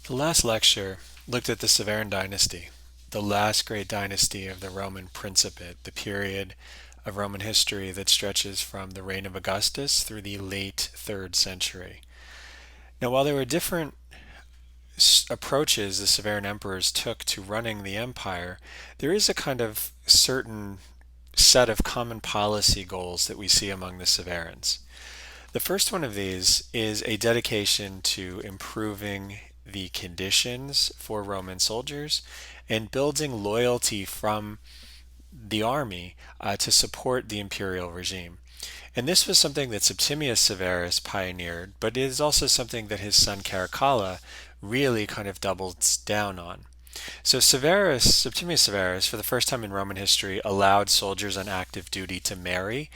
The last lecture looked at the Severan dynasty, the last great dynasty of the Roman Principate, the period of Roman history that stretches from the reign of Augustus through the late 3rd century. Now, while there were different approaches the Severan emperors took to running the empire, there is a kind of certain set of common policy goals that we see among the Severans. The first one of these is a dedication to improving the conditions for Roman soldiers and building loyalty from the army to support the imperial regime. And this was something that Septimius Severus pioneered, but it is also something that his son Caracalla really kind of doubles down on. So Septimius Severus, for the first time in Roman history, allowed soldiers on active duty to marry.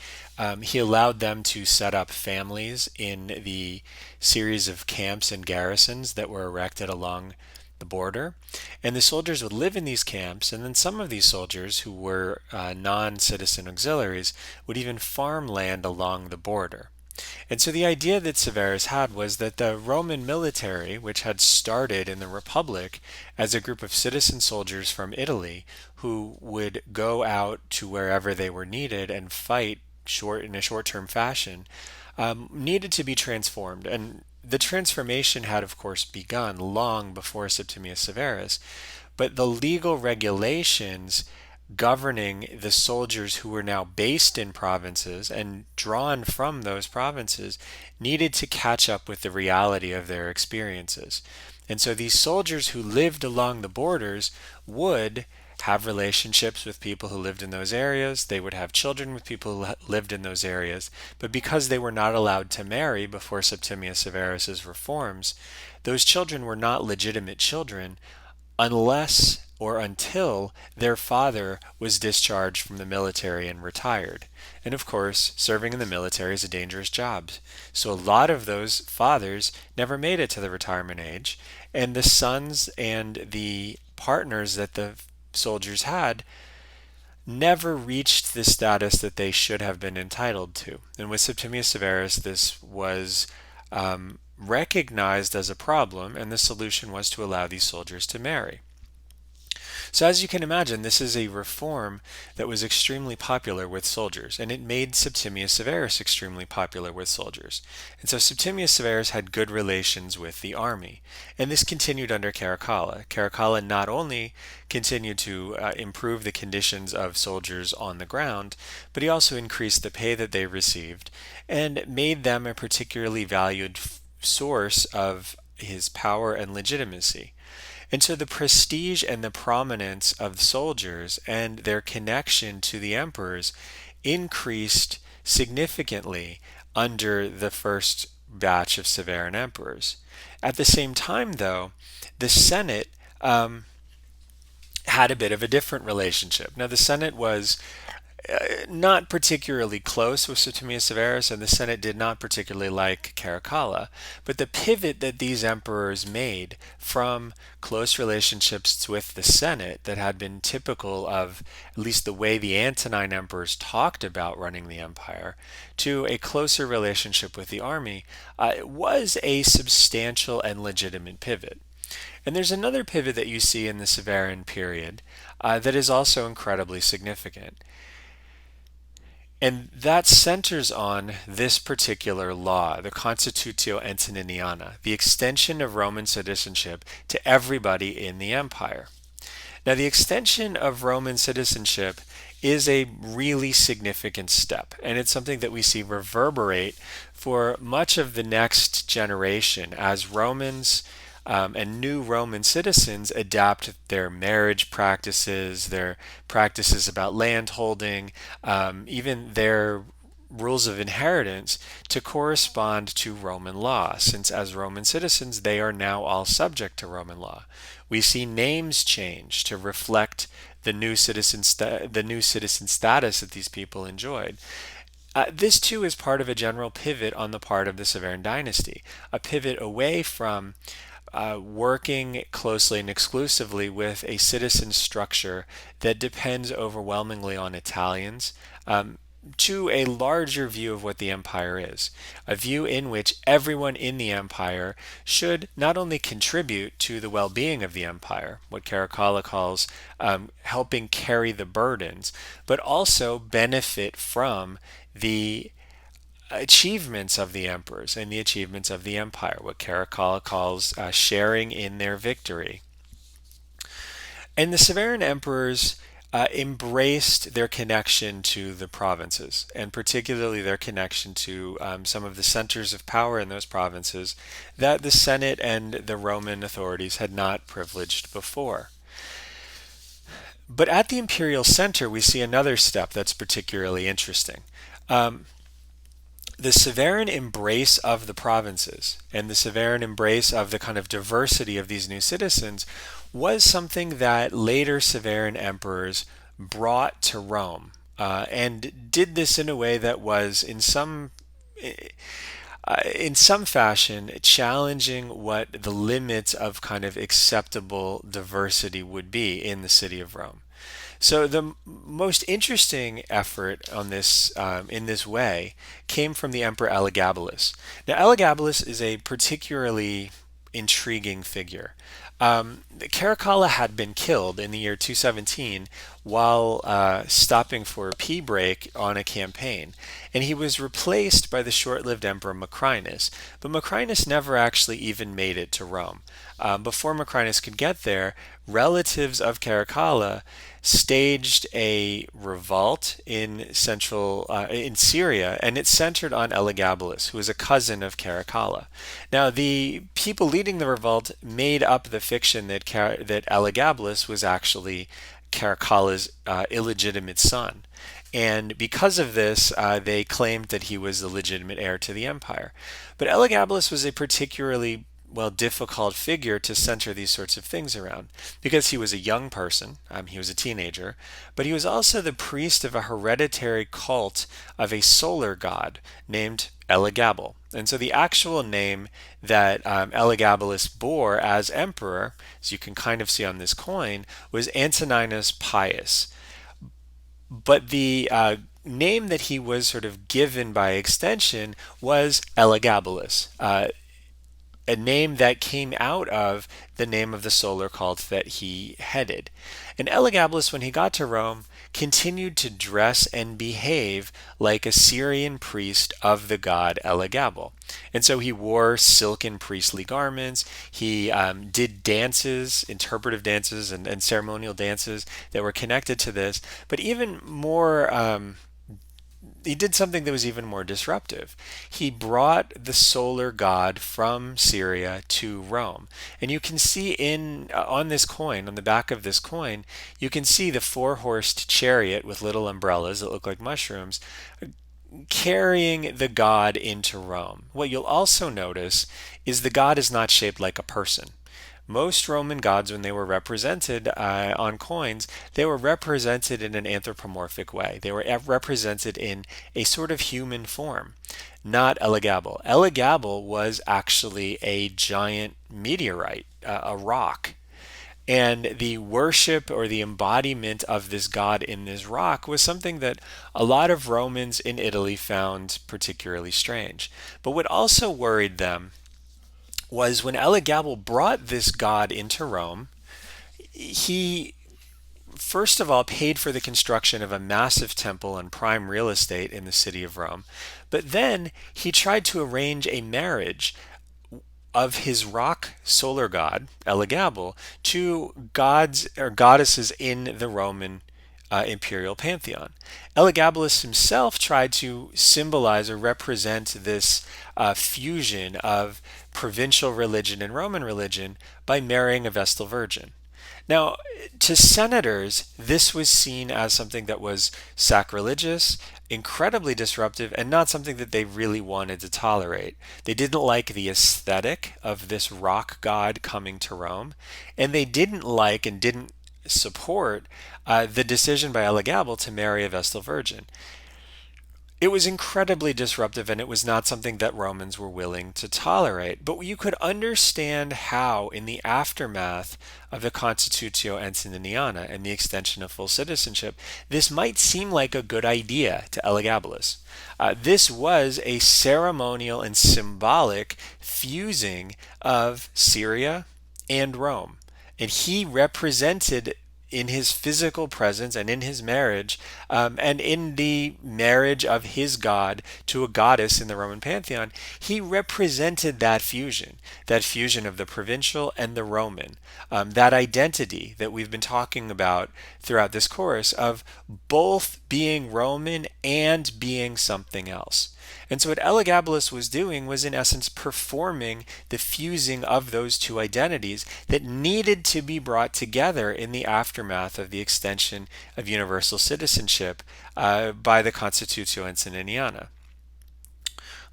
He allowed them to set up families in the series of camps and garrisons that were erected along the border. And the soldiers would live in these camps, and then some of these soldiers, who were non-citizen auxiliaries, would even farm land along the border. And so the idea that Severus had was that the Roman military, which had started in the Republic as a group of citizen soldiers from Italy who would go out to wherever they were needed and fight in a short-term fashion, needed to be transformed. And the transformation had, of course, begun long before Septimius Severus, but the legal regulations governing the soldiers who were now based in provinces and drawn from those provinces needed to catch up with the reality of their experiences. And so these soldiers who lived along the borders would have relationships with people who lived in those areas. They would have children with people who lived in those areas. But because they were not allowed to marry before Septimius Severus's reforms, those children were not legitimate children unless or until their father was discharged from the military and retired. And of course, serving in the military is a dangerous job. So a lot of those fathers never made it to the retirement age, and the sons and the partners that the soldiers had never reached the status that they should have been entitled to. And with Septimius Severus, this was recognized as a problem, and the solution was to allow these soldiers to marry. So as you can imagine, this is a reform that was extremely popular with soldiers, and it made Septimius Severus extremely popular with soldiers. And so Septimius Severus had good relations with the army, and this continued under Caracalla. Caracalla not only continued to improve the conditions of soldiers on the ground, but he also increased the pay that they received and made them a particularly valued source of his power and legitimacy. And so the prestige and the prominence of soldiers and their connection to the emperors increased significantly under the first batch of Severan emperors. At the same time, though, the Senate had a bit of a different relationship. Now, the Senate was not particularly close with Septimius Severus, and the Senate did not particularly like Caracalla. But the pivot that these emperors made from close relationships with the Senate that had been typical of at least the way the Antonine emperors talked about running the empire to a closer relationship with the army was a substantial and legitimate pivot. And there's another pivot that you see in the Severan period that is also incredibly significant. And that centers on this particular law, the Constitutio Antoniniana, the extension of Roman citizenship to everybody in the empire. Now, the extension of Roman citizenship is a really significant step, and it's something that we see reverberate for much of the next generation as Romans and new Roman citizens adapt their marriage practices, their practices about land holding, even their rules of inheritance to correspond to Roman law, since as Roman citizens they are now all subject to Roman law. We see names change to reflect the new citizen status that these people enjoyed. This too is part of a general pivot on the part of the Severan dynasty, a pivot away from working closely and exclusively with a citizen structure that depends overwhelmingly on Italians, to a larger view of what the empire is, a view in which everyone in the empire should not only contribute to the well-being of the empire, what Caracalla calls helping carry the burdens, but also benefit from the achievements of the emperors and the achievements of the empire, what Caracalla calls sharing in their victory. And the Severan emperors embraced their connection to the provinces, and particularly their connection to some of the centers of power in those provinces that the Senate and the Roman authorities had not privileged before. But at the imperial center, we see another step that's particularly interesting. The Severan embrace of the provinces and the Severan embrace of the kind of diversity of these new citizens was something that later Severan emperors brought to Rome, and did this in a way that was in some fashion challenging what the limits of kind of acceptable diversity would be in the city of Rome. So the most interesting effort on this, in this way, came from the Emperor Elagabalus. Now, Elagabalus is a particularly intriguing figure. Caracalla had been killed in the year 217 while stopping for a pea break on a campaign, and he was replaced by the short-lived Emperor Macrinus. But Macrinus never actually even made it to Rome. Before Macrinus could get there, relatives of Caracalla staged a revolt in in Syria, and it centered on Elagabalus, who was a cousin of Caracalla. Now, the people leading the revolt made up the fiction that that Elagabalus was actually Caracalla's illegitimate son. And because of this, they claimed that he was the legitimate heir to the empire. But Elagabalus was a particularly difficult figure to center these sorts of things around because he was a young person, he was a teenager, but he was also the priest of a hereditary cult of a solar god named Elagabal. And so the actual name that Elagabalus bore as emperor, as you can kind of see on this coin, was Antoninus Pius. But the name that he was sort of given by extension was Elagabalus, a name that came out of the name of the solar cult that he headed. And Elagabalus, when he got to Rome, continued to dress and behave like a Syrian priest of the god Elagabal. And so he wore silken priestly garments. He did dances, interpretive dances, and ceremonial dances that were connected to this. But even more, he did something that was even more disruptive. He brought the solar god from Syria to Rome. And you can see on this coin, on the back of this coin, you can see the four-horsed chariot with little umbrellas that look like mushrooms carrying the god into Rome. What you'll also notice is the god is not shaped like a person. Most Roman gods, when they were represented on coins, they were represented in an anthropomorphic way. They were represented in a sort of human form, not Elagabal. Elagabal was actually a giant meteorite, a rock. And the worship or the embodiment of this god in this rock was something that a lot of Romans in Italy found particularly strange. But what also worried them was when Elagabal brought this god into Rome, he first of all paid for the construction of a massive temple on prime real estate in the city of Rome, but then he tried to arrange a marriage of his rock solar god, Elagabal, to gods or goddesses in the Roman imperial pantheon. Elagabalus himself tried to symbolize or represent this fusion of provincial religion and Roman religion by marrying a Vestal Virgin. Now, to senators, this was seen as something that was sacrilegious, incredibly disruptive, and not something that they really wanted to tolerate. They didn't like the aesthetic of this rock god coming to Rome, and they didn't like and didn't support the decision by Elagabal to marry a Vestal Virgin. It was incredibly disruptive, and it was not something that Romans were willing to tolerate. But you could understand how, in the aftermath of the Constitutio Antoniniana and the extension of full citizenship, this might seem like a good idea to Elagabalus. This was a ceremonial and symbolic fusing of Syria and Rome. And he represented in his physical presence and in his marriage, and in the marriage of his god to a goddess in the Roman pantheon, he represented that fusion of the provincial and the Roman, that identity that we've been talking about throughout this course of both being Roman and being something else. And so what Elagabalus was doing was in essence performing the fusing of those two identities that needed to be brought together in the aftermath of the extension of universal citizenship by the Constitutio Antoniniana.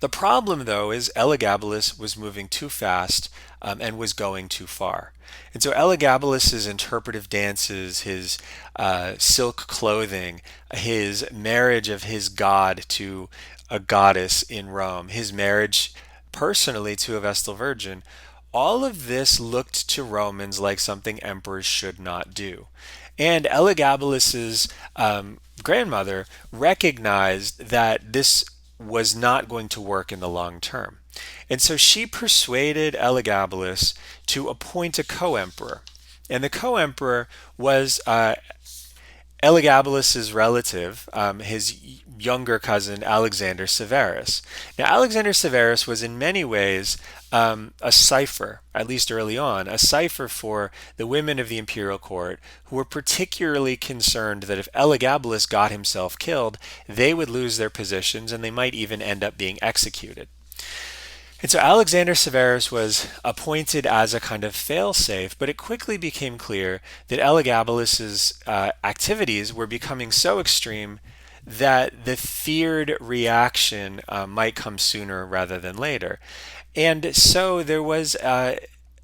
The problem, though, is Elagabalus was moving too fast and was going too far. And so Elagabalus's interpretive dances, his silk clothing, his marriage of his god to a goddess in Rome, his marriage personally to a Vestal Virgin, all of this looked to Romans like something emperors should not do. And Elagabalus's grandmother recognized that this was not going to work in the long term. And so she persuaded Elagabalus to appoint a co-emperor. And the co-emperor was Elagabalus's relative, his younger cousin Alexander Severus. Now, Alexander Severus was in many ways a cipher, at least early on, a cipher for the women of the imperial court who were particularly concerned that if Elagabalus got himself killed, they would lose their positions and they might even end up being executed. And so Alexander Severus was appointed as a kind of failsafe, but it quickly became clear that Elagabalus's activities were becoming so extreme that the feared reaction might come sooner rather than later. And so there was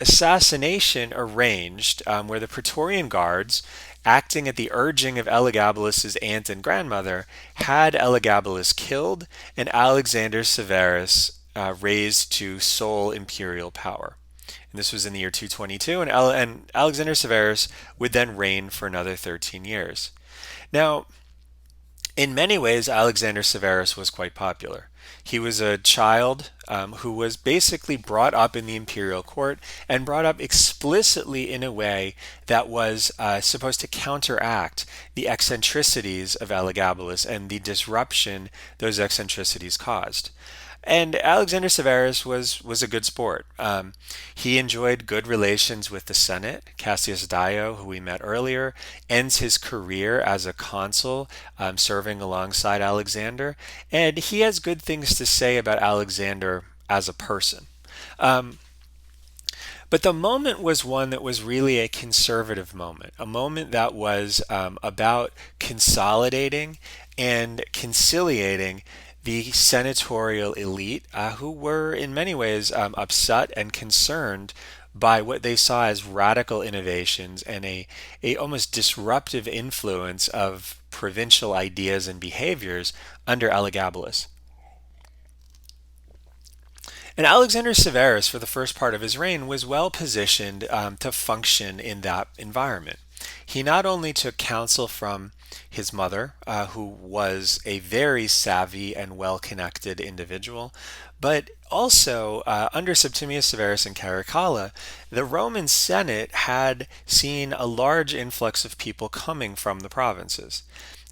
assassination arranged where the Praetorian Guards, acting at the urging of Elagabalus's aunt and grandmother, had Elagabalus killed and Alexander Severus raised to sole imperial power. And this was in the year 222, and Alexander Severus would then reign for another 13 years. Now, in many ways, Alexander Severus was quite popular. He was a child who was basically brought up in the imperial court and brought up explicitly in a way that was supposed to counteract the eccentricities of Elagabalus and the disruption those eccentricities caused. And Alexander Severus was a good sport. He enjoyed good relations with the Senate. Cassius Dio, who we met earlier, ends his career as a consul, serving alongside Alexander. And he has good things to say about Alexander as a person. But the moment was one that was really a conservative moment, a moment that was about consolidating and conciliating the senatorial elite, who were in many ways upset and concerned by what they saw as radical innovations and a almost disruptive influence of provincial ideas and behaviors under Elagabalus. And Alexander Severus, for the first part of his reign, was well positioned to function in that environment. He not only took counsel from his mother, who was a very savvy and well-connected individual, but also under Septimius Severus and Caracalla, the Roman Senate had seen a large influx of people coming from the provinces.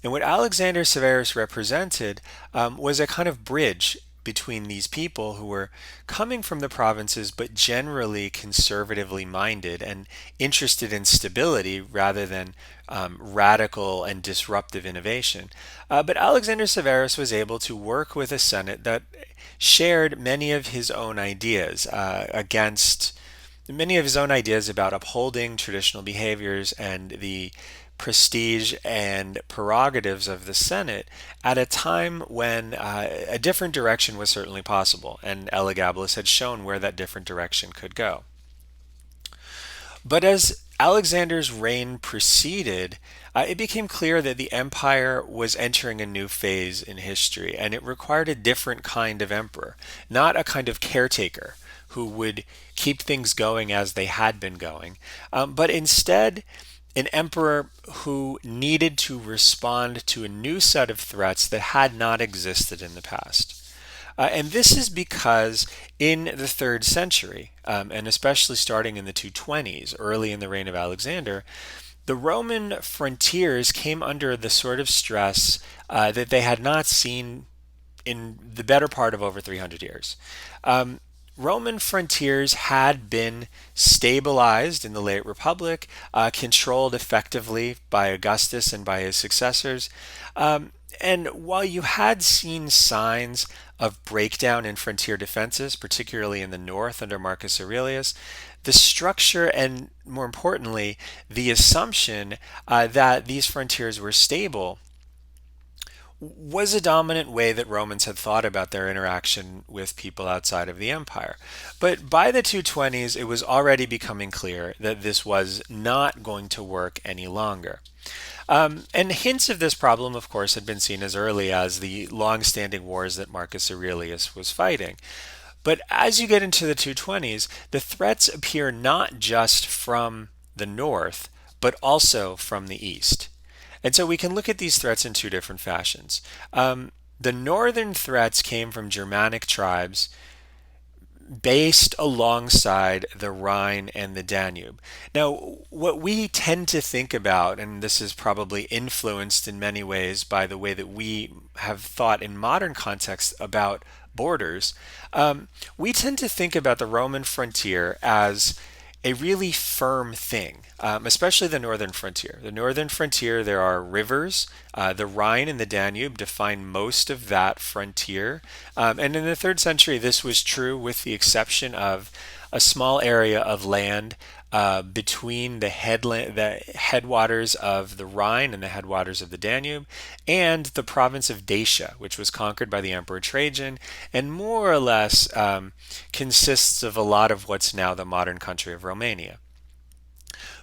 And what Alexander Severus represented was a kind of bridge between these people who were coming from the provinces but generally conservatively minded and interested in stability rather than radical and disruptive innovation. But Alexander Severus was able to work with a Senate that shared many of his own ideas about upholding traditional behaviors and the prestige and prerogatives of the Senate at a time when a different direction was certainly possible, and Elagabalus had shown where that different direction could go. But as Alexander's reign proceeded, it became clear that the empire was entering a new phase in history, and it required a different kind of emperor, not a kind of caretaker who would keep things going as they had been going, but instead an emperor who needed to respond to a new set of threats that had not existed in the past. And this is because in the third century, and especially starting in the 220s, early in the reign of Alexander, the Roman frontiers came under the sort of stress that they had not seen in the better part of over 300 years. Roman frontiers had been stabilized in the late Republic, controlled effectively by Augustus and by his successors. And while you had seen signs of breakdown in frontier defenses, particularly in the north under Marcus Aurelius, the structure and, more importantly, the assumption that these frontiers were stable was a dominant way that Romans had thought about their interaction with people outside of the empire. But by the 220s, it was already becoming clear that this was not going to work any longer. And hints of this problem, of course, had been seen as early as the long-standing wars that Marcus Aurelius was fighting. But as you get into the 220s, the threats appear not just from the north, but also from the east. And so we can look at these threats in two different fashions. The northern threats came from Germanic tribes based alongside the Rhine and the Danube. Now, what we tend to think about, and this is probably influenced in many ways by the way that we have thought in modern context about borders, we tend to think about the Roman frontier as a really firm thing, especially the northern frontier. The northern frontier, there are rivers. The Rhine and the Danube define most of that frontier. And in the third century, this was true with the exception of a small area of land between the headwaters of the Rhine and the headwaters of the Danube, and the province of Dacia, which was conquered by the Emperor Trajan, and more or less consists of a lot of what's now the modern country of Romania.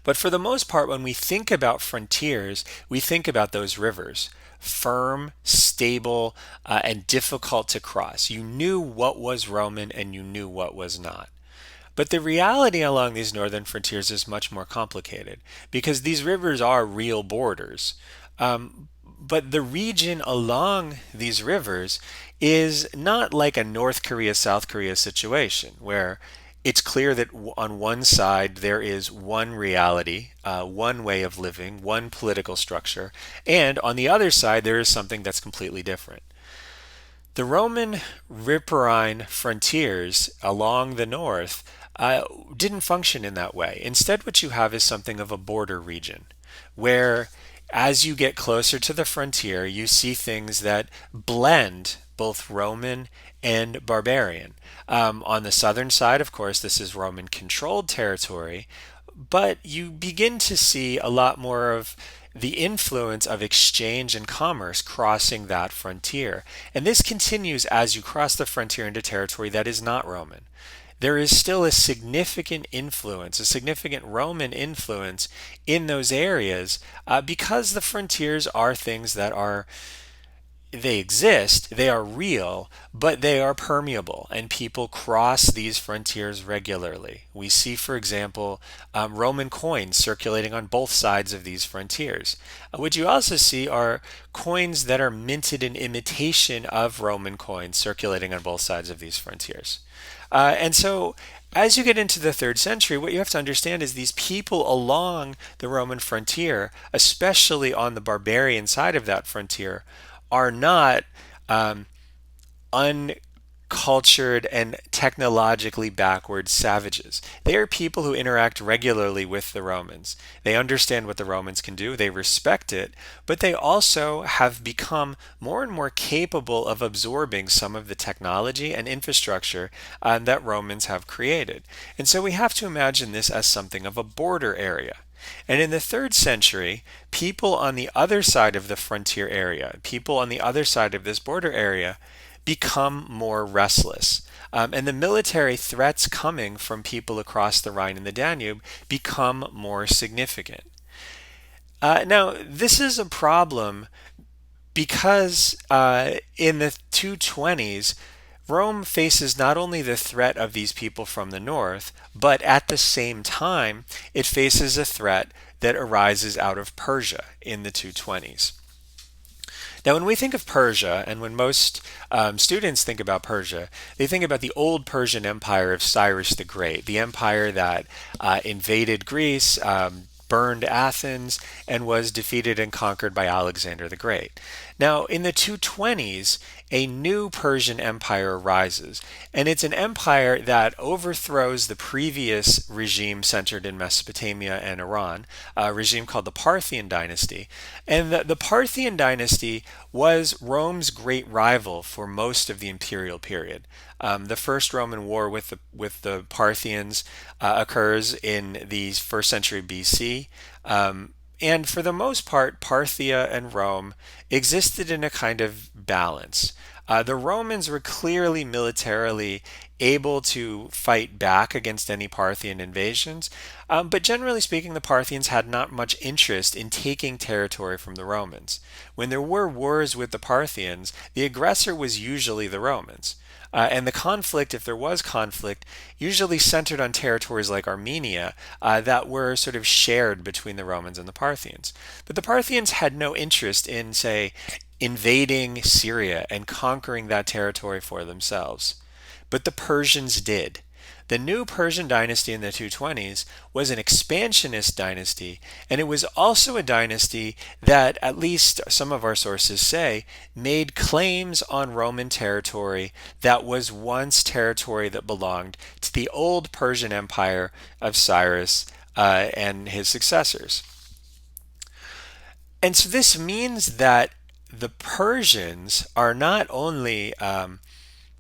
But for the most part, when we think about frontiers, we think about those rivers. Firm, stable, and difficult to cross. You knew what was Roman and you knew what was not. But the reality along these northern frontiers is much more complicated because these rivers are real borders. But the region along these rivers is not like a North Korea, South Korea situation where it's clear that on one side there is one reality, one way of living, one political structure, and on the other side there is something that's completely different. The Roman riparian frontiers along the north didn't function in that way. Instead, what you have is something of a border region, where as you get closer to the frontier, you see things that blend both Roman and barbarian. On the southern side, of course, this is Roman-controlled territory, but you begin to see a lot more of the influence of exchange and commerce crossing that frontier. And this continues as you cross the frontier into territory that is not Roman. There is still a significant influence, a significant Roman influence in those areas because the frontiers are things that they exist, they are real, but they are permeable, and people cross these frontiers regularly. We see, for example, Roman coins circulating on both sides of these frontiers. What you also see are coins that are minted in imitation of Roman coins circulating on both sides of these frontiers. And so, as you get into the third century, what you have to understand is these people along the Roman frontier, especially on the barbarian side of that frontier, are not uncultured and technologically backward savages. They are people who interact regularly with the Romans. They understand what the Romans can do, they respect it, but they also have become more and more capable of absorbing some of the technology and infrastructure that Romans have created. And so we have to imagine this as something of a border area. And in the third century, people on the other side of the frontier area, people on the other side of this border area, become more restless. And the military threats coming from people across the Rhine and the Danube become more significant. Now, this is a problem because in the 220s, Rome faces not only the threat of these people from the north, but at the same time, it faces a threat that arises out of Persia in the 220s. Now, when we think of Persia, and when most students think about Persia, they think about the old Persian Empire of Cyrus the Great, the empire that invaded Greece, burned Athens, and was defeated and conquered by Alexander the Great. Now, in the 220s, a new Persian empire rises, and it's an empire that overthrows the previous regime centered in Mesopotamia and Iran, a regime called the Parthian dynasty. And the Parthian dynasty was Rome's great rival for most of the imperial period. The first Roman war with the Parthians occurs in the first century BC. And for the most part, Parthia and Rome existed in a kind of balance. The Romans were clearly militarily able to fight back against any Parthian invasions, but generally speaking, the Parthians had not much interest in taking territory from the Romans. When there were wars with the Parthians, the aggressor was usually the Romans. And the conflict, if there was conflict, usually centered on territories like Armenia that were sort of shared between the Romans and the Parthians. But the Parthians had no interest in, say, invading Syria and conquering that territory for themselves. But the Persians did. The new Persian dynasty in the 220s was an expansionist dynasty, and it was also a dynasty that, at least some of our sources say, made claims on Roman territory that was once territory that belonged to the old Persian Empire of Cyrus and his successors. And so this means that the Persians are not only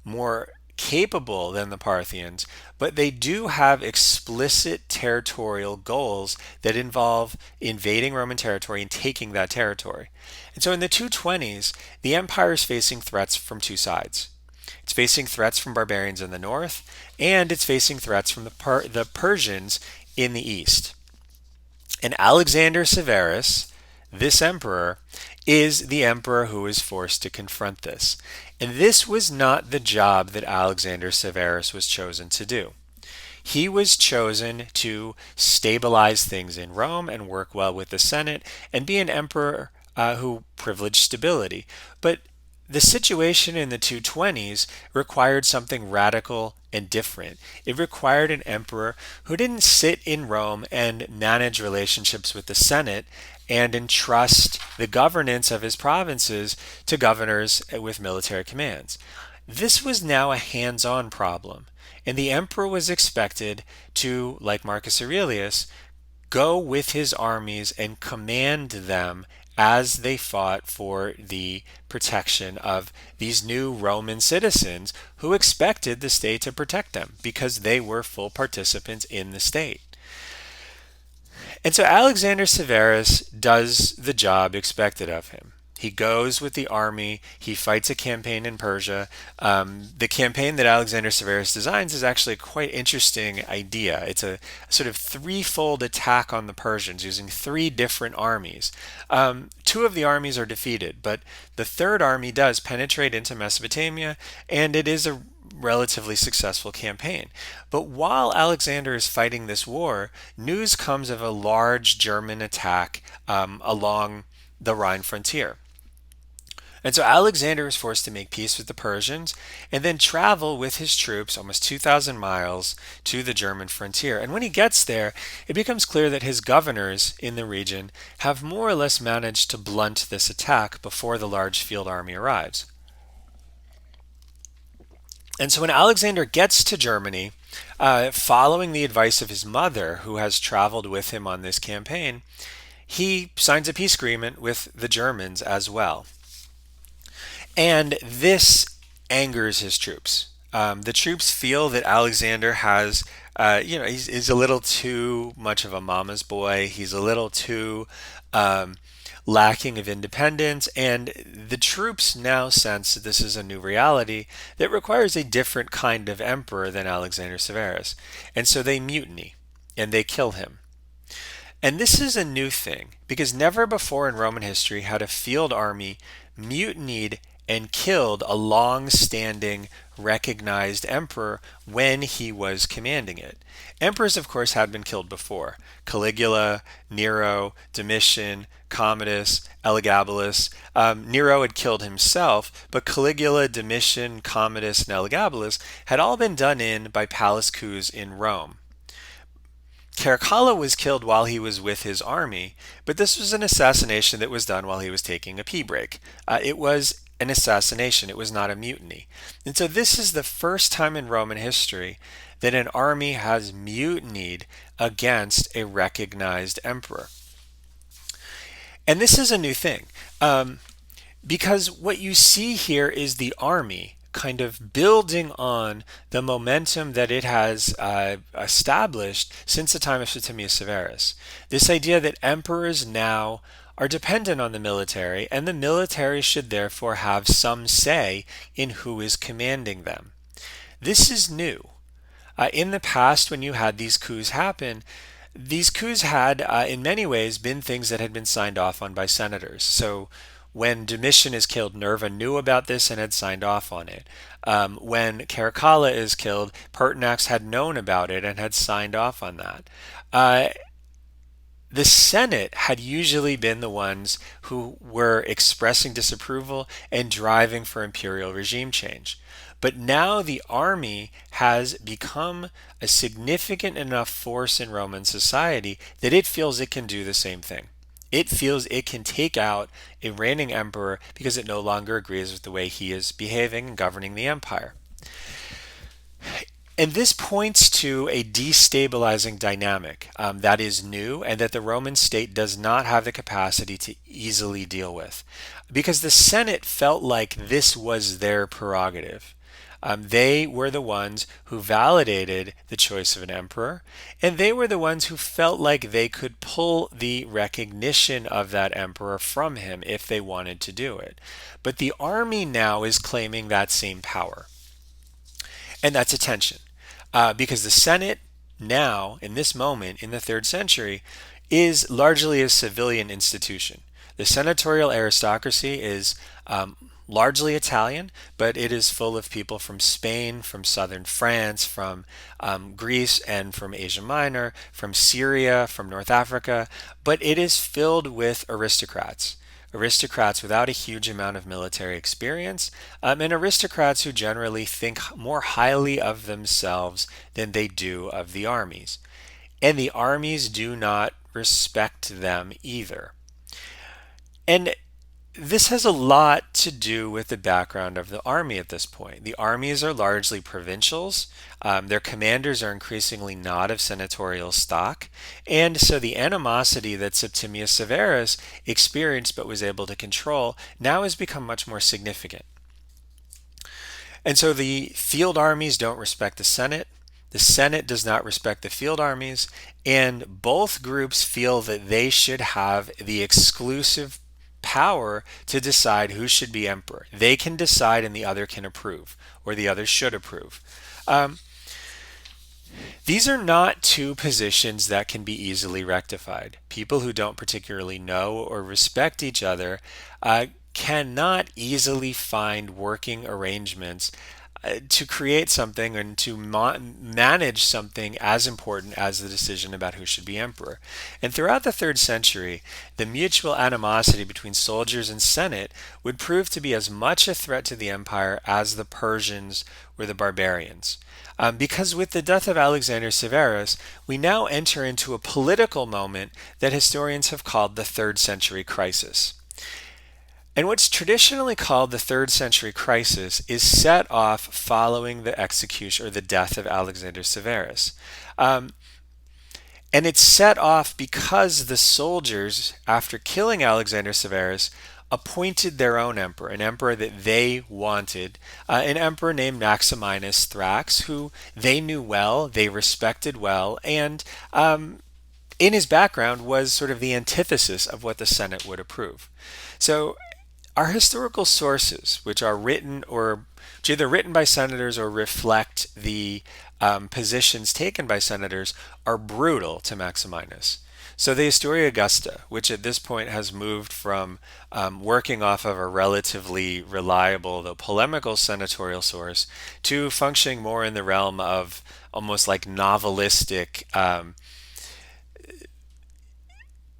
more capable than the Parthians, but they do have explicit territorial goals that involve invading Roman territory and taking that territory. And so in the 220s, the empire is facing threats from two sides. It's facing threats from barbarians in the north, and it's facing threats from the Persians in the east. And Alexander Severus, this emperor, is the emperor who is forced to confront this. And this was not the job that Alexander Severus was chosen to do. He was chosen to stabilize things in Rome and work well with the Senate and be an emperor who privileged stability. But the situation in the 220s required something radical and different. It required an emperor who didn't sit in Rome and manage relationships with the Senate and entrust the governance of his provinces to governors with military commands. This was now a hands-on problem, and the emperor was expected to, like Marcus Aurelius, go with his armies and command them as they fought for the protection of these new Roman citizens who expected the state to protect them because they were full participants in the state. And so Alexander Severus does the job expected of him. He goes with the army. He fights a campaign in Persia. The campaign that Alexander Severus designs is actually a quite interesting idea. It's a sort of threefold attack on the Persians using three different armies. Two of the armies are defeated, but the third army does penetrate into Mesopotamia, and it is a relatively successful campaign. But while Alexander is fighting this war, news comes of a large German attack along the Rhine frontier. And so Alexander is forced to make peace with the Persians and then travel with his troops almost 2,000 miles to the German frontier. And when he gets there, it becomes clear that his governors in the region have more or less managed to blunt this attack before the large field army arrives. And so when Alexander gets to Germany, following the advice of his mother, who has traveled with him on this campaign, he signs a peace agreement with the Germans as well. And this angers his troops. The troops feel that Alexander has, he's a little too much of a mama's boy. He's a little too lacking of independence, and the troops now sense that this is a new reality that requires a different kind of emperor than Alexander Severus. And so they mutiny and they kill him. And this is a new thing because never before in Roman history had a field army mutinied and killed a long standing recognized emperor when he was commanding it. Emperors, of course, had been killed before: Caligula, Nero, Domitian, Commodus, Elagabalus. Nero had killed himself, but Caligula, Domitian, Commodus, and Elagabalus had all been done in by palace coups in Rome. Caracalla was killed while he was with his army, but this was an assassination that was done while he was taking a pee break. It was an assassination, it was not a mutiny. And so this is the first time in Roman history that an army has mutinied against a recognized emperor. And this is a new thing, because what you see here is the army kind of building on the momentum that it has established since the time of Septimius Severus. This idea that emperors now are dependent on the military, and the military should therefore have some say in who is commanding them. This is new. In the past, when you had these coups happen, these coups had, in many ways, been things that had been signed off on by senators. So when Domitian is killed, Nerva knew about this and had signed off on it. When Caracalla is killed, Pertinax had known about it and had signed off on that. The Senate had usually been the ones who were expressing disapproval and driving for imperial regime change. But now the army has become a significant enough force in Roman society that it feels it can do the same thing. It feels it can take out a reigning emperor because it no longer agrees with the way he is behaving and governing the empire. And this points to a destabilizing dynamic that is new and that the Roman state does not have the capacity to easily deal with. Because the Senate felt like this was their prerogative. They were the ones who validated the choice of an emperor, and they were the ones who felt like they could pull the recognition of that emperor from him if they wanted to do it. But the army now is claiming that same power. And that's a tension, because the Senate now, in this moment, in the 3rd century, is largely a civilian institution. The senatorial aristocracy is largely Italian, but it is full of people from Spain, from southern France, from Greece, and from Asia Minor, from Syria, from North Africa, but it is filled with aristocrats. Aristocrats without a huge amount of military experience, and aristocrats who generally think more highly of themselves than they do of the armies. And the armies do not respect them either. And this has a lot to do with the background of the army at this point. The armies are largely provincials. Their commanders are increasingly not of senatorial stock. And so the animosity that Septimius Severus experienced but was able to control now has become much more significant. And so the field armies don't respect the Senate. The Senate does not respect the field armies. And both groups feel that they should have the exclusive power to decide who should be emperor. They can decide and the other can approve, or the other should approve. These are not two positions that can be easily rectified. People who don't particularly know or respect each other cannot easily find working arrangements to create something and to manage something as important as the decision about who should be emperor. And throughout the 3rd century, the mutual animosity between soldiers and Senate would prove to be as much a threat to the empire as the Persians were the barbarians. Because with the death of Alexander Severus, we now enter into a political moment that historians have called the 3rd century crisis. And what's traditionally called the 3rd century crisis is set off following the execution or the death of Alexander Severus. And it's set off because the soldiers, after killing Alexander Severus, appointed their own emperor, an emperor that they wanted, an emperor named Maximinus Thrax, who they knew well, they respected well, and in his background was sort of the antithesis of what the Senate would approve. So our historical sources, which are written or which either written by senators or reflect the positions taken by senators, are brutal to Maximinus. So the Historia Augusta, which at this point has moved from working off of a relatively reliable, though polemical senatorial source, to functioning more in the realm of almost like novelistic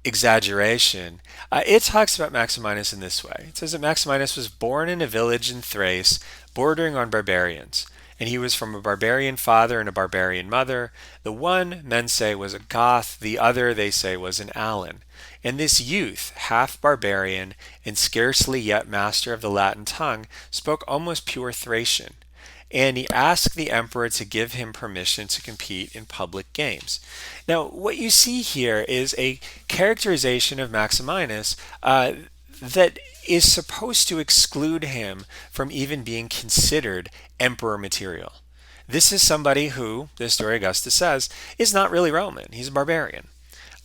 exaggeration, it talks about Maximinus in this way. It says that Maximinus was born in a village in Thrace bordering on barbarians, and he was from a barbarian father and a barbarian mother. The one, men say, was a Goth, the other, they say, was an Alan. And this youth, half barbarian and scarcely yet master of the Latin tongue, spoke almost pure Thracian, and he asked the emperor to give him permission to compete in public games. Now, what you see here is a characterization of Maximinus that is supposed to exclude him from even being considered emperor material. This is somebody who, the Historia Augusta says, is not really Roman. He's a barbarian.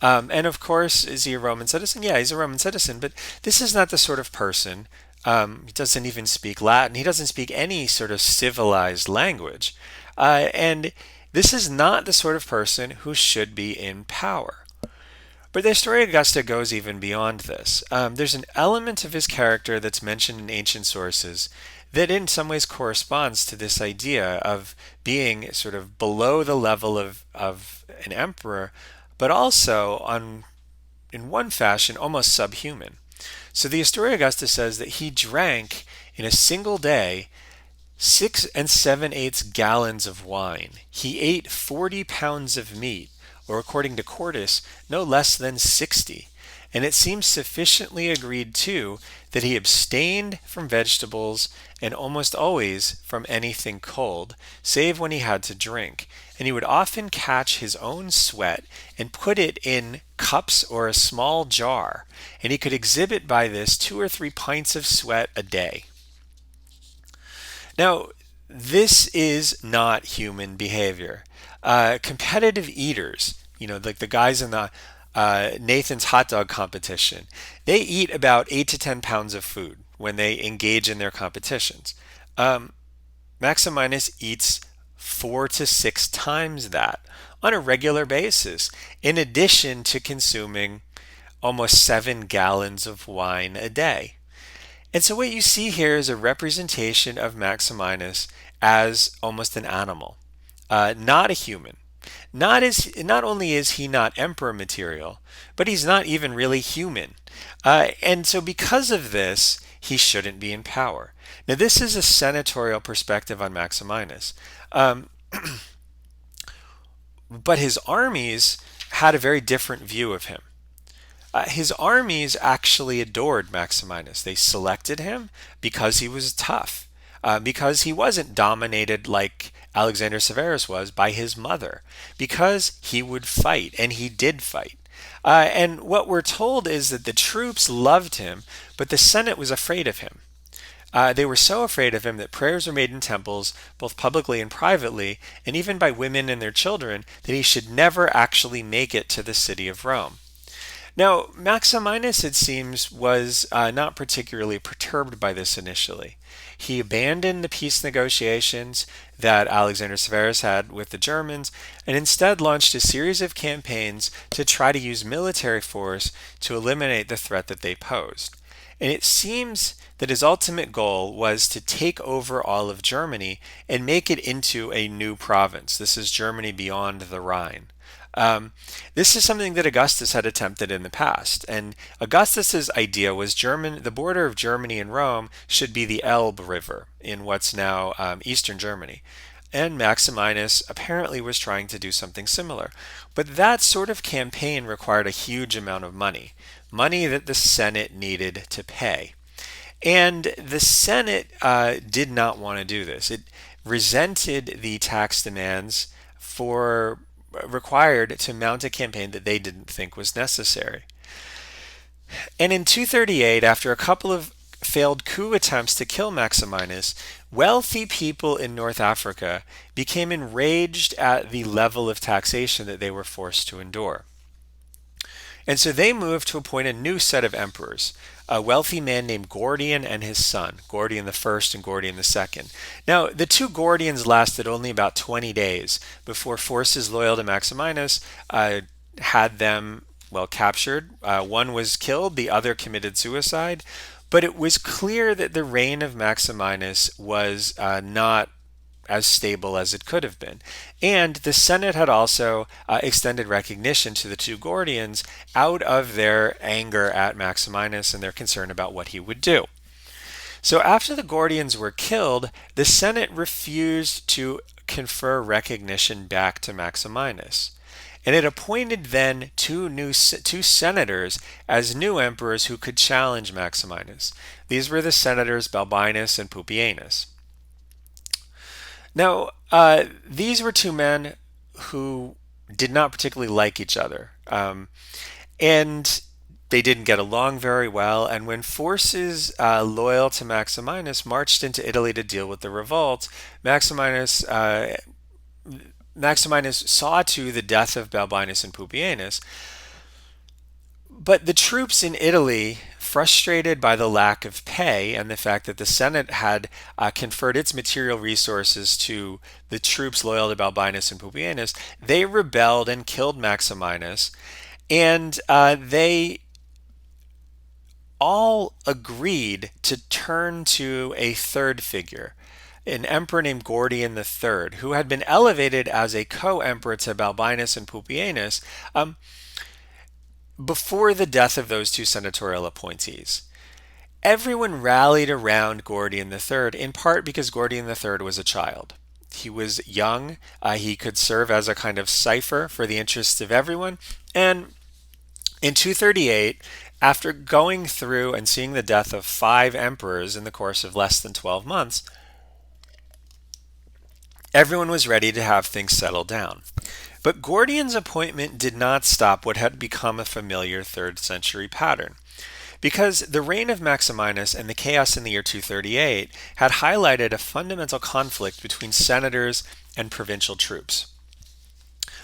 And of course, is he a Roman citizen? Yeah, he's a Roman citizen, but this is not the sort of person. He doesn't even speak Latin. He doesn't speak any sort of civilized language. And this is not the sort of person who should be in power. But the Historia Augusta goes even beyond this. There's an element of his character that's mentioned in ancient sources that in some ways corresponds to this idea of being sort of below the level of an emperor, but also in one fashion, almost subhuman. So the Historia Augusta says that he drank in a single day 6 7/8 gallons of wine. He ate 40 pounds of meat, or according to Cordus, no less than 60. And it seems sufficiently agreed too that he abstained from vegetables and almost always from anything cold, save when he had to drink. And he would often catch his own sweat and put it in cups or a small jar, and he could exhibit by this 2 or 3 pints of sweat a day. Now, this is not human behavior. Competitive eaters, like the guys in the Nathan's hot dog competition, they eat about 8 to 10 pounds of food when they engage in their competitions. Maximinus eats 4 to 6 times that on a regular basis, in addition to consuming almost 7 gallons of wine a day. And so what you see here is a representation of Maximinus as almost an animal, not a human. Not only is he not emperor material, but he's not even really human. And so because of this, he shouldn't be in power. Now this is a senatorial perspective on Maximinus. But his armies had a very different view of him. His armies actually adored Maximinus. They selected him because he was tough, because he wasn't dominated like Alexander Severus was by his mother, because he would fight, and he did fight. And what we're told is that the troops loved him, but the Senate was afraid of him. They were so afraid of him that prayers were made in temples, both publicly and privately, and even by women and their children, that he should never actually make it to the city of Rome. Now, Maximinus, it seems, was not particularly perturbed by this initially. He abandoned the peace negotiations that Alexander Severus had with the Germans and instead launched a series of campaigns to try to use military force to eliminate the threat that they posed. And it seems that his ultimate goal was to take over all of Germany and make it into a new province. This is Germany beyond the Rhine. This is something that Augustus had attempted in the past, and Augustus's idea was the border of Germany and Rome should be the Elbe River in what's now eastern Germany. And Maximinus apparently was trying to do something similar. But that sort of campaign required a huge amount of money that the Senate needed to pay. And the Senate did not want to do this. It resented the tax demands required to mount a campaign that they didn't think was necessary. And in 238, after a couple of failed coup attempts to kill Maximinus, wealthy people in North Africa became enraged at the level of taxation that they were forced to endure. And so they moved to appoint a new set of emperors, a wealthy man named Gordian and his son, Gordian the First and Gordian the Second. Now, the two Gordians lasted only about 20 days before forces loyal to Maximinus had them, well, captured. One was killed, the other committed suicide. But it was clear that the reign of Maximinus was not as stable as it could have been. And the Senate had also extended recognition to the two Gordians out of their anger at Maximinus and their concern about what he would do. So after the Gordians were killed, the Senate refused to confer recognition back to Maximinus. And it appointed then two senators as new emperors who could challenge Maximinus. These were the senators Balbinus and Pupienus. Now, these were two men who did not particularly like each other, and they didn't get along very well. And when forces loyal to Maximinus marched into Italy to deal with the revolt, Maximinus saw to the death of Balbinus and Pupienus. But the troops in Italy, frustrated by the lack of pay and the fact that the Senate had conferred its material resources to the troops loyal to Balbinus and Pupienus, they rebelled and killed Maximinus. And they all agreed to turn to a third figure, an emperor named Gordian III, who had been elevated as a co-emperor to Balbinus and Pupienus before the death of those two senatorial appointees. Everyone rallied around Gordian III, in part because Gordian III was a child. He was young, he could serve as a kind of cipher for the interests of everyone, and in 238, after going through and seeing the death of 5 emperors in the course of less than 12 months, everyone was ready to have things settle down. But Gordian's appointment did not stop what had become a familiar 3rd century pattern. Because the reign of Maximinus and the chaos in the year 238 had highlighted a fundamental conflict between senators and provincial troops.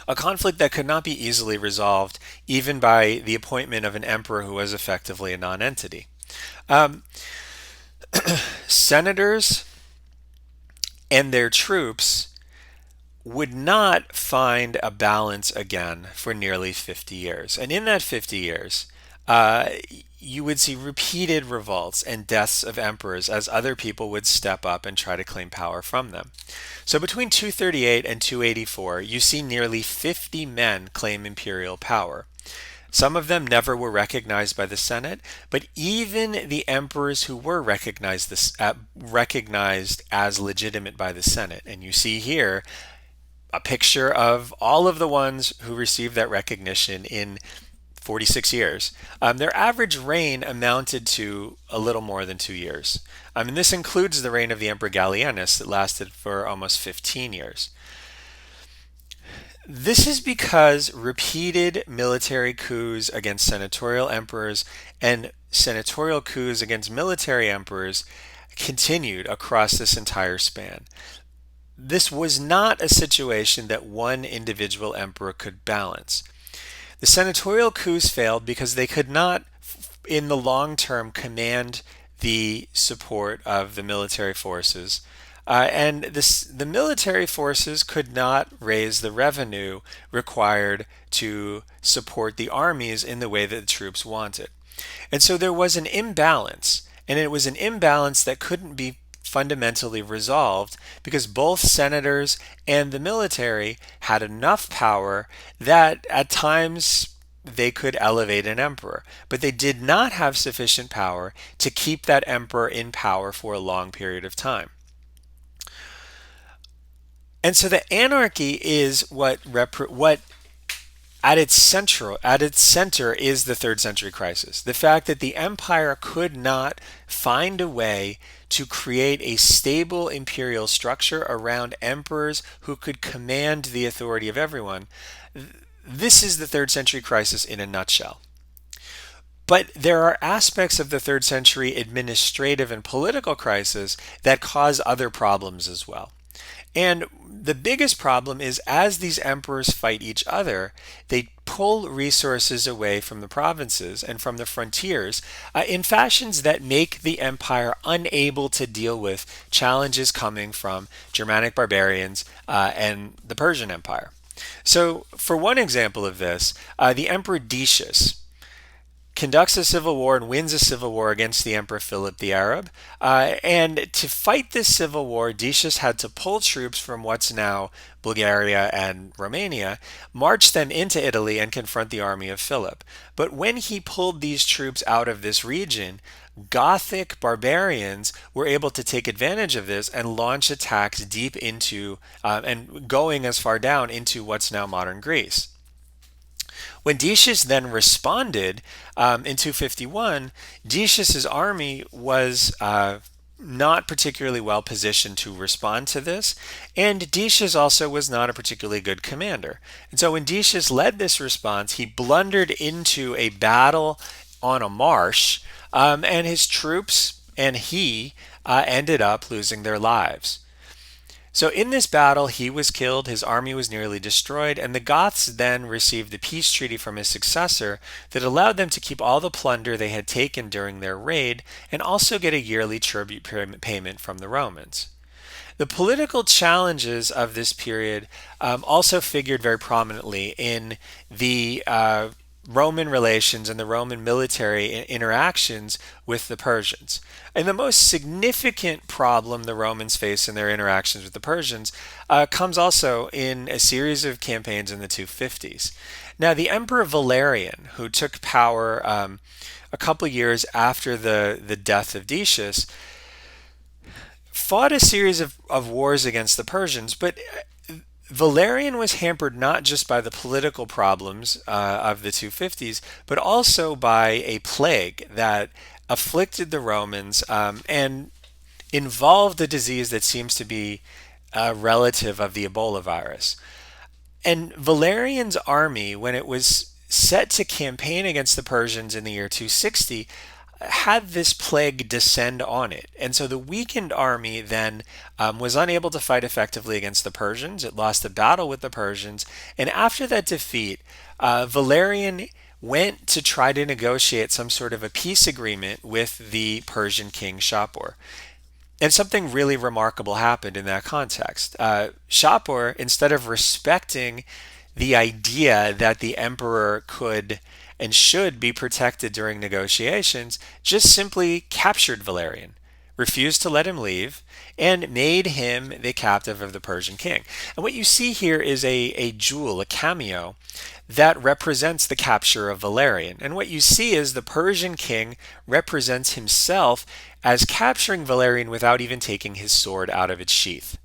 A conflict that could not be easily resolved even by the appointment of an emperor who was effectively a non-entity. Senators and their troops would not find a balance again for nearly 50 years. And in that 50 years, you would see repeated revolts and deaths of emperors as other people would step up and try to claim power from them. So between 238 and 284, you see nearly 50 men claim imperial power. Some of them never were recognized by the Senate, but even the emperors who were recognized as legitimate by the Senate. And you see here a picture of all of the ones who received that recognition in 46 years. Their average reign amounted to a little more than 2 years. And this includes the reign of the Emperor Gallienus that lasted for almost 15 years. This is because repeated military coups against senatorial emperors and senatorial coups against military emperors continued across this entire span. This was not a situation that one individual emperor could balance. The senatorial coups failed because they could not, in the long term, command the support of the military forces. And the military forces could not raise the revenue required to support the armies in the way that the troops wanted. And so there was an imbalance, and it was an imbalance that couldn't be fundamentally resolved because both senators and the military had enough power that at times they could elevate an emperor, but they did not have sufficient power to keep that emperor in power for a long period of time. And so the anarchy is what at its center is the 3rd century crisis. The fact that the empire could not find a way to create a stable imperial structure around emperors who could command the authority of everyone. This is the 3rd century crisis in a nutshell. But there are aspects of the third century administrative and political crisis that cause other problems as well. And the biggest problem is as these emperors fight each other, they pull resources away from the provinces and from the frontiers in fashions that make the empire unable to deal with challenges coming from Germanic barbarians and the Persian Empire. So, for one example of this, the Emperor Decius conducts a civil war and wins a civil war against the Emperor Philip the Arab. And to fight this civil war, Decius had to pull troops from what's now Bulgaria and Romania, march them into Italy, and confront the army of Philip. But when he pulled these troops out of this region, Gothic barbarians were able to take advantage of this and launch attacks deep into and going as far down into what's now modern Greece. When Decius then responded in 251, Decius's army was not particularly well positioned to respond to this, and Decius also was not a particularly good commander. And so when Decius led this response, he blundered into a battle on a marsh, and his troops and he ended up losing their lives. So in this battle, he was killed, his army was nearly destroyed, and the Goths then received a peace treaty from his successor that allowed them to keep all the plunder they had taken during their raid and also get a yearly tribute payment from the Romans. The political challenges of this period also figured very prominently in the Roman relations and the Roman military interactions with the Persians. And the most significant problem the Romans face in their interactions with the Persians comes also in a series of campaigns in the 250s. Now, the Emperor Valerian, who took power a couple years after the death of Decius, fought a series of wars against the Persians, but Valerian was hampered not just by the political problems of the 250s, but also by a plague that afflicted the Romans and involved a disease that seems to be a relative of the Ebola virus. And Valerian's army, when it was set to campaign against the Persians in the year 260, had this plague descend on it. And so the weakened army then was unable to fight effectively against the Persians. It lost the battle with the Persians. And after that defeat, Valerian went to try to negotiate some sort of a peace agreement with the Persian king Shapur. And something really remarkable happened in that context. Shapur, instead of respecting the idea that the emperor could and should be protected during negotiations, just simply captured Valerian, refused to let him leave, and made him the captive of the Persian king. And what you see here is a jewel, a cameo, that represents the capture of Valerian. And what you see is the Persian king represents himself as capturing Valerian without even taking his sword out of its sheath.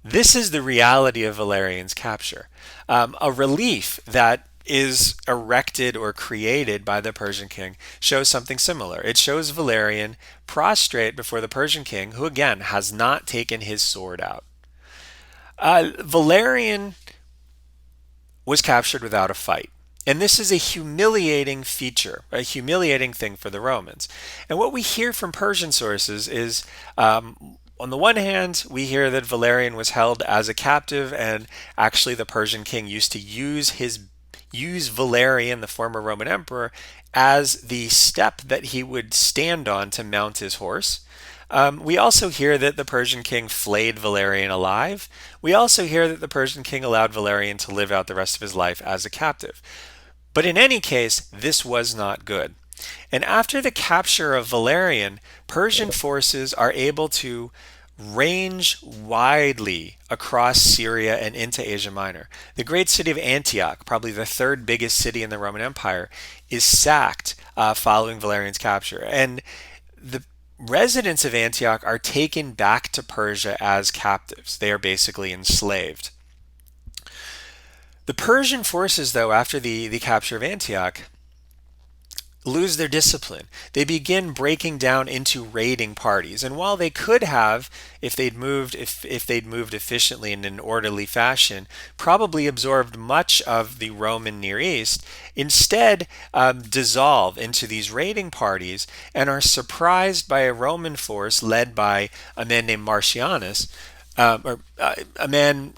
This is the reality of Valerian's capture. A relief that is erected or created by the Persian king shows something similar. It shows Valerian prostrate before the Persian king, who again has not taken his sword out. Valerian was captured without a fight. And this is a humiliating feature, a humiliating thing for the Romans. And what we hear from Persian sources is, on the one hand, we hear that Valerian was held as a captive, and actually the Persian king used to use Valerian, the former Roman emperor, as the step that he would stand on to mount his horse. We also hear that the Persian king flayed Valerian alive. We also hear that the Persian king allowed Valerian to live out the rest of his life as a captive. But in any case, this was not good. And after the capture of Valerian, Persian forces are able to range widely across Syria and into Asia Minor. The great city of Antioch, probably the third biggest city in the Roman Empire, is sacked following Valerian's capture. And the residents of Antioch are taken back to Persia as captives. They are basically enslaved. The Persian forces, though, after the capture of Antioch, lose their discipline. They begin breaking down into raiding parties. And while they could have, if they'd moved efficiently in an orderly fashion, probably absorbed much of the Roman Near East, instead dissolve into these raiding parties and are surprised by a Roman force led by a man named Marcianus, a man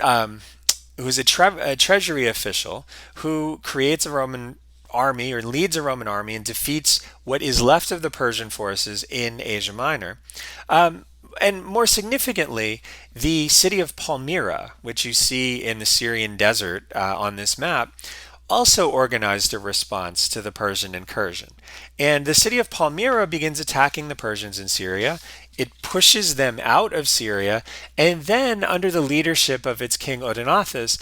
who's a treasury official who creates a Roman army or leads a Roman army and defeats what is left of the Persian forces in Asia Minor. And more significantly, the city of Palmyra, which you see in the Syrian desert on this map, also organized a response to the Persian incursion. And the city of Palmyra begins attacking the Persians in Syria. It pushes them out of Syria, and then, under the leadership of its king Odenathus,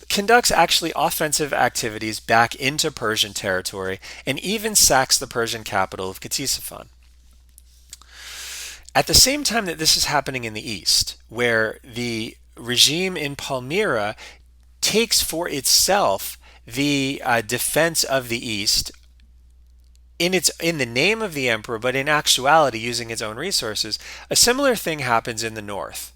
conducts actually offensive activities back into Persian territory and even sacks the Persian capital of Ctesiphon. At the same time that this is happening in the east, where the regime in Palmyra takes for itself the defense of the east in the name of the emperor, but in actuality using its own resources, a similar thing happens in the north.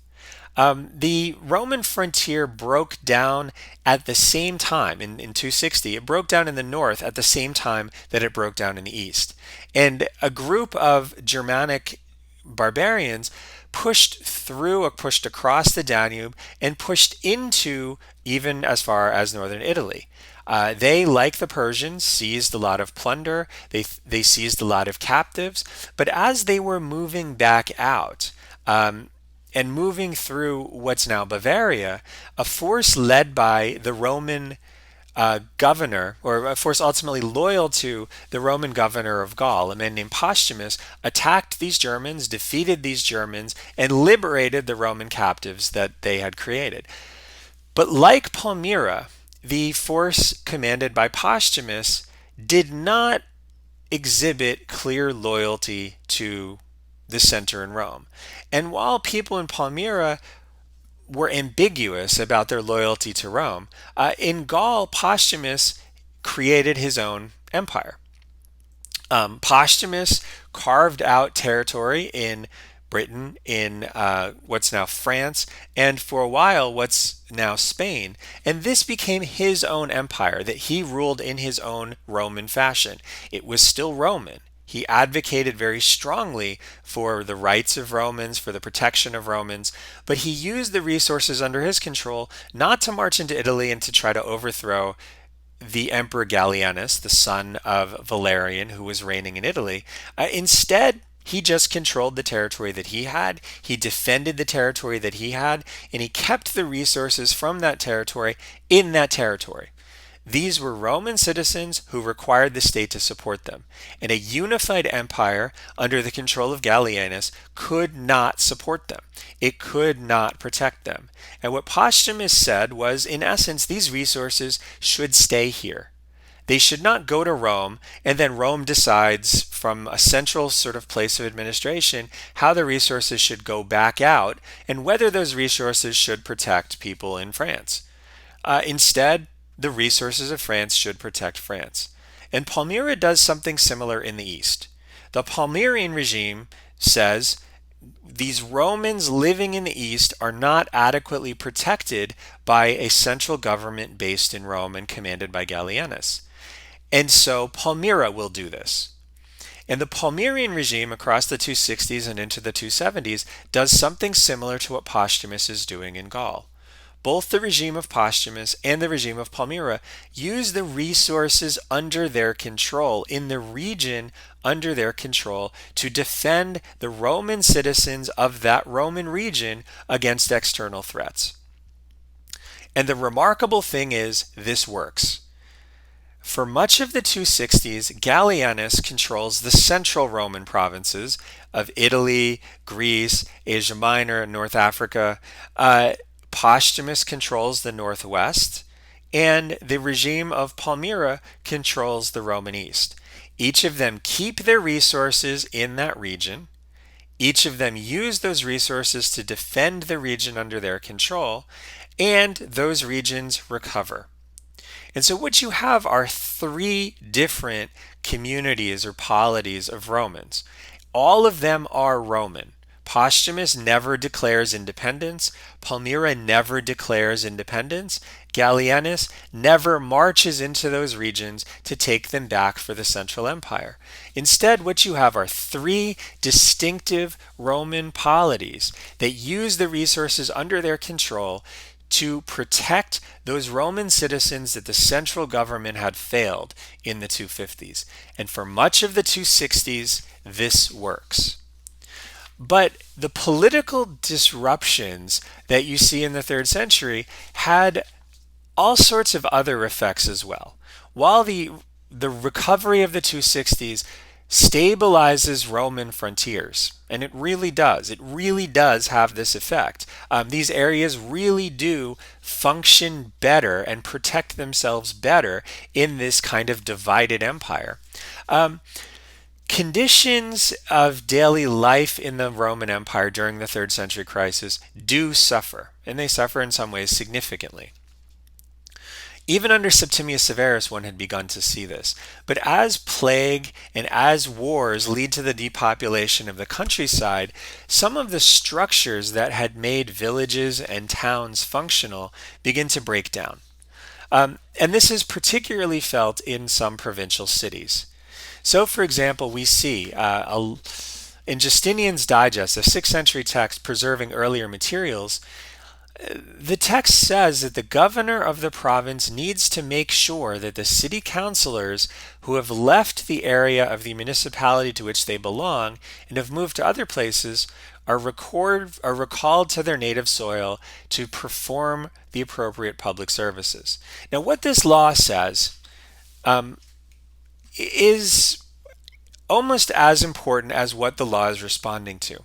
The Roman frontier broke down at the same time in 260. It broke down in the north at the same time that it broke down in the east. And a group of Germanic barbarians pushed across the Danube and pushed into even as far as northern Italy. They, like the Persians, seized a lot of plunder. They seized a lot of captives. But as they were moving back out, and moving through what's now Bavaria, a force led by the Roman governor, or a force ultimately loyal to the Roman governor of Gaul, a man named Postumus, attacked these Germans, defeated these Germans, and liberated the Roman captives that they had created. But like Palmyra, the force commanded by Postumus did not exhibit clear loyalty to the center in Rome. And while people in Palmyra were ambiguous about their loyalty to Rome, in Gaul, Postumus created his own empire. Postumus carved out territory in Britain, in what's now France, and for a while what's now Spain. And this became his own empire that he ruled in his own Roman fashion. It was still Roman. He advocated very strongly for the rights of Romans, for the protection of Romans, but he used the resources under his control not to march into Italy and to try to overthrow the Emperor Gallienus, the son of Valerian, who was reigning in Italy. Instead, he just controlled the territory that he had, he defended the territory that he had, and he kept the resources from that territory in that territory. These were Roman citizens who required the state to support them, and a unified empire under the control of Gallienus could not support them. It could not protect them. And what Postumus said was, in essence, these resources should stay here. They should not go to Rome, and then Rome decides from a central sort of place of administration how the resources should go back out and whether those resources should protect people in France. Instead, the resources of France should protect France. And Palmyra does something similar in the east. The Palmyrian regime says these Romans living in the east are not adequately protected by a central government based in Rome and commanded by Gallienus. And so Palmyra will do this. And the Palmyrian regime across the 260s and into the 270s does something similar to what Postumus is doing in Gaul. Both the regime of Postumus and the regime of Palmyra use the resources under their control, in the region under their control, to defend the Roman citizens of that Roman region against external threats. And the remarkable thing is, this works. For much of the 260s, Gallienus controls the central Roman provinces of Italy, Greece, Asia Minor, and North Africa. Postumus controls the northwest, and the regime of Palmyra controls the Roman East. Each of them keep their resources in that region. Each of them use those resources to defend the region under their control, and those regions recover. And so what you have are three different communities or polities of Romans. All of them are Roman. Postumus never declares independence. Palmyra never declares independence. Gallienus never marches into those regions to take them back for the Central Empire. Instead, what you have are three distinctive Roman polities that use the resources under their control to protect those Roman citizens that the central government had failed in the 250s. And for much of the 260s, this works. But the political disruptions that you see in the 3rd century had all sorts of other effects as well. While the recovery of the 260s stabilizes Roman frontiers, and it really does have this effect. These areas really do function better and protect themselves better in this kind of divided empire. Conditions of daily life in the Roman Empire during the 3rd century crisis do suffer, and they suffer in some ways significantly. Even under Septimius Severus, one had begun to see this. But as plague and as wars lead to the depopulation of the countryside, some of the structures that had made villages and towns functional begin to break down. And this is particularly felt in some provincial cities. So, for example, we see in Justinian's Digest, a 6th century text preserving earlier materials, the text says that the governor of the province needs to make sure that the city councilors who have left the area of the municipality to which they belong and have moved to other places are recalled to their native soil to perform the appropriate public services. Now, what this law says is almost as important as what the law is responding to.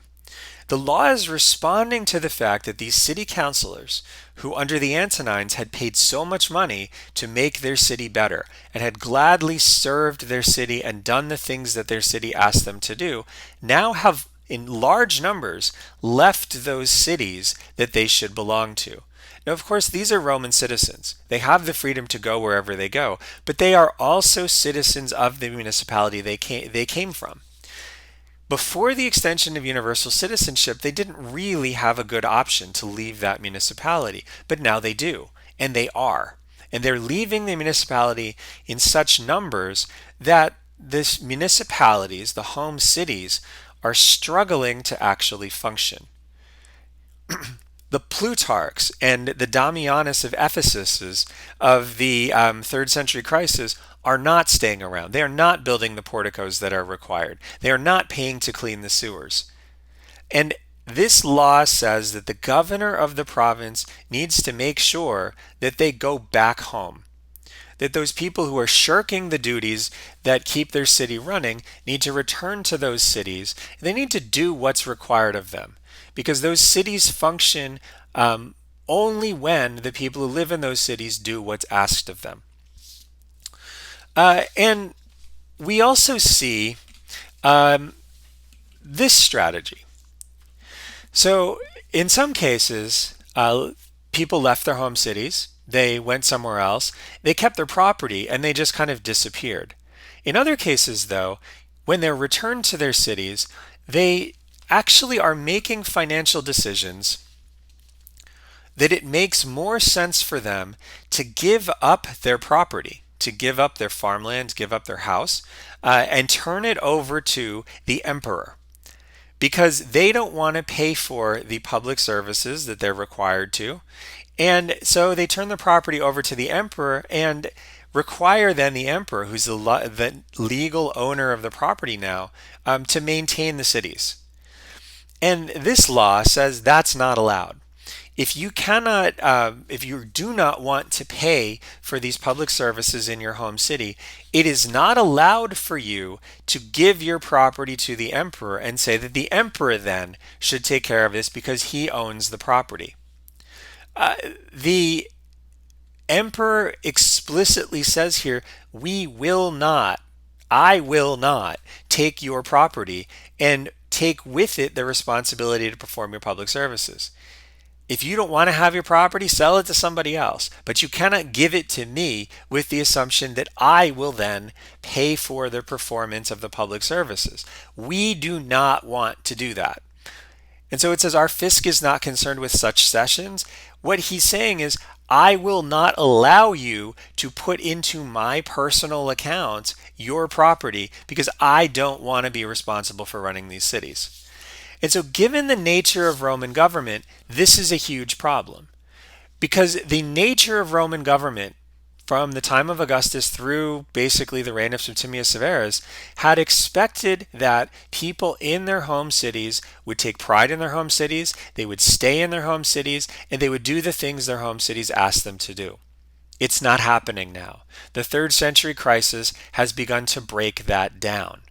The law is responding to the fact that these city councilors, who under the Antonines had paid so much money to make their city better and had gladly served their city and done the things that their city asked them to do, now have in large numbers left those cities that they should belong to. Now, of course, these are Roman citizens. They have the freedom to go wherever they go, but they are also citizens of the municipality they came from. Before the extension of universal citizenship, they didn't really have a good option to leave that municipality, but now they do, and they are. And they're leaving the municipality in such numbers that these municipalities, the home cities, are struggling to actually function. The Plutarchs and the Damianus of Ephesus of the 3rd century crisis are not staying around. They are not building the porticos that are required. They are not paying to clean the sewers. And this law says that the governor of the province needs to make sure that they go back home. That those people who are shirking the duties that keep their city running need to return to those cities. They need to do what's required of them, because those cities function only when the people who live in those cities do what's asked of them. And we also see this strategy. So in some cases, people left their home cities, they went somewhere else, they kept their property, and they just kind of disappeared. In other cases, though, when they're returned to their cities, they actually are making financial decisions that it makes more sense for them to give up their property, to give up their farmland, give up their house, and turn it over to the emperor, because they don't want to pay for the public services that they're required to. And so they turn the property over to the emperor and require then the emperor, who's the legal owner of the property now, to maintain the cities. And this law says that's not allowed. If you do not want to pay for these public services in your home city, it is not allowed for you to give your property to the emperor and say that the emperor then should take care of this because he owns the property. The emperor explicitly says here, I will not take your property and take with it the responsibility to perform your public services. If you don't want to have your property, sell it to somebody else. But you cannot give it to me with the assumption that I will then pay for the performance of the public services. We do not want to do that. And so it says our fisc is not concerned with such cessions. What he's saying is, I will not allow you to put into my personal account your property because I don't want to be responsible for running these cities. And so, given the nature of Roman government, this is a huge problem. Because the nature of Roman government from the time of Augustus through basically the reign of Septimius Severus had expected that people in their home cities would take pride in their home cities, they would stay in their home cities, and they would do the things their home cities asked them to do. It's not happening now. The 3rd century crisis has begun to break that down.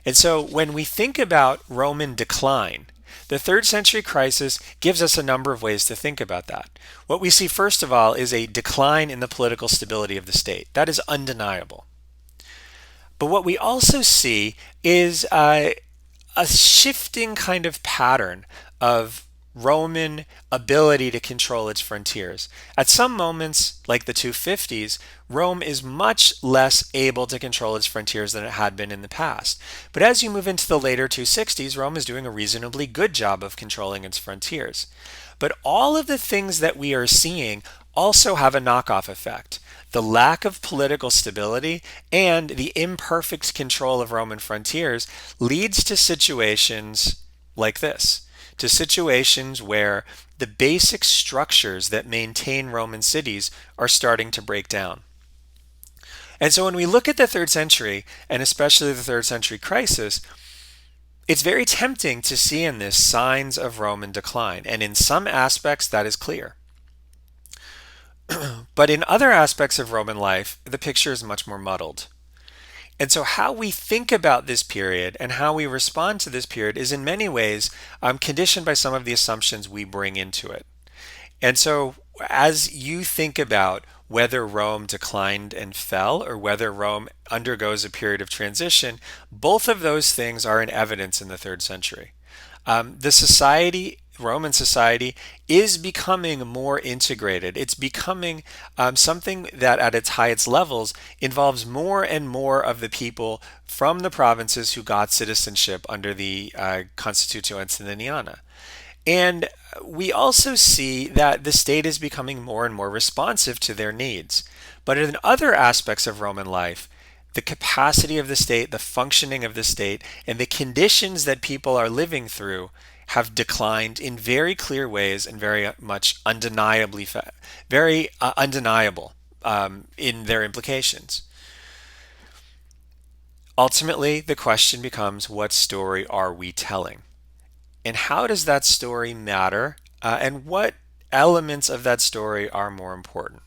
And so when we think about Roman decline, the 3rd century crisis gives us a number of ways to think about that. What we see, first of all, is a decline in the political stability of the state. That is undeniable. But what we also see is a shifting kind of pattern of Roman ability to control its frontiers. At some moments, like the 250s, Rome is much less able to control its frontiers than it had been in the past. But as you move into the later 260s, Rome is doing a reasonably good job of controlling its frontiers. But all of the things that we are seeing also have a knockoff effect. The lack of political stability and the imperfect control of Roman frontiers leads to situations like this, to situations where the basic structures that maintain Roman cities are starting to break down. And so when we look at the 3rd century, and especially the 3rd century crisis, it's very tempting to see in this signs of Roman decline. And in some aspects, that is clear. But in other aspects of Roman life, the picture is much more muddled. And so how we think about this period and how we respond to this period is in many ways conditioned by some of the assumptions we bring into it. And so as you think about whether Rome declined and fell or whether Rome undergoes a period of transition, both of those things are in evidence in the 3rd century. Roman society is becoming more integrated. It's becoming something that at its highest levels involves more and more of the people from the provinces who got citizenship under the Constitutio Antoniniana. And we also see that the state is becoming more and more responsive to their needs. But in other aspects of Roman life, the capacity of the state, the functioning of the state, and the conditions that people are living through have declined in very clear ways and very much undeniable in their implications. Ultimately, the question becomes, what story are we telling? And how does that story matter? And what elements of that story are more important?